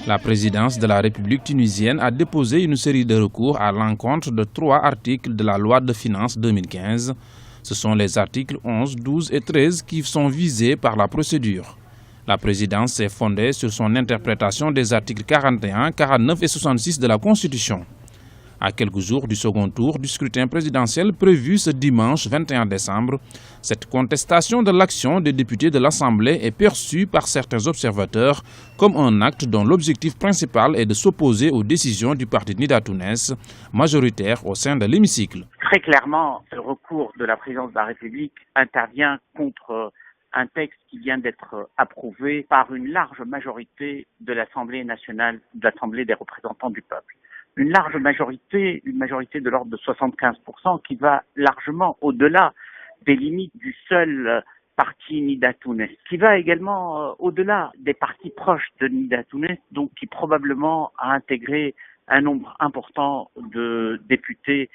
La présidence de la République tunisienne a déposé une série de recours à l'encontre de 3 articles de la loi de finances 2015. Ce sont les articles 11, 12 et 13 qui sont visés par la procédure. La présidence s'est fondée sur son interprétation des articles 41, 49 et 66 de la Constitution. À quelques jours du second tour du scrutin présidentiel prévu ce dimanche 21 décembre, cette contestation de l'action des députés de l'Assemblée est perçue par certains observateurs comme un acte dont l'objectif principal est de s'opposer aux décisions du parti Nida Tounes, majoritaire au sein de l'hémicycle. Très clairement, ce recours de la présidence de la République intervient contre un texte qui vient d'être approuvé par une large majorité de l'Assemblée nationale, de l'Assemblée des représentants du peuple. Une large majorité, une majorité de l'ordre de 75%, qui va largement au-delà des limites du seul parti Nida Tounes, qui va également au-delà des partis proches de Nida Tounes, donc qui probablement a intégré un nombre important de députés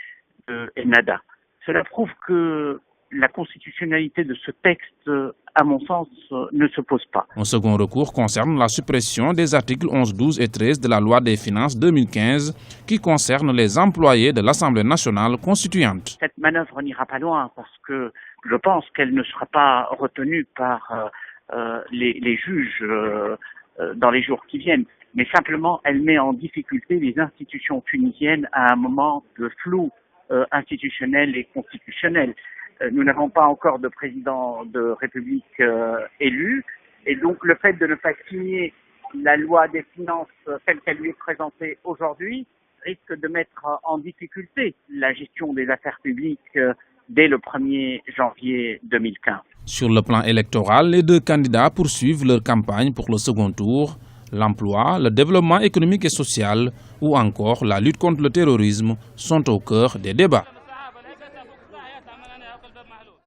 de Ennahda. Cela prouve que la constitutionnalité de ce texte, à mon sens, ne se pose pas. Un second recours concerne la suppression des articles 11, 12 et 13 de la loi des finances 2015 qui concernent les employés de l'Assemblée nationale constituante. Cette manœuvre n'ira pas loin parce que je pense qu'elle ne sera pas retenue par les juges dans les jours qui viennent. Mais simplement, elle met en difficulté les institutions tunisiennes à un moment de flou institutionnel et constitutionnel. Nous n'avons pas encore de président de République élu et donc le fait de ne pas signer la loi des finances telle qu'elle lui est présentée aujourd'hui risque de mettre en difficulté la gestion des affaires publiques dès le 1er janvier 2015. Sur le plan électoral, les 2 candidats poursuivent leur campagne pour le second tour. L'emploi, le développement économique et social ou encore la lutte contre le terrorisme sont au cœur des débats.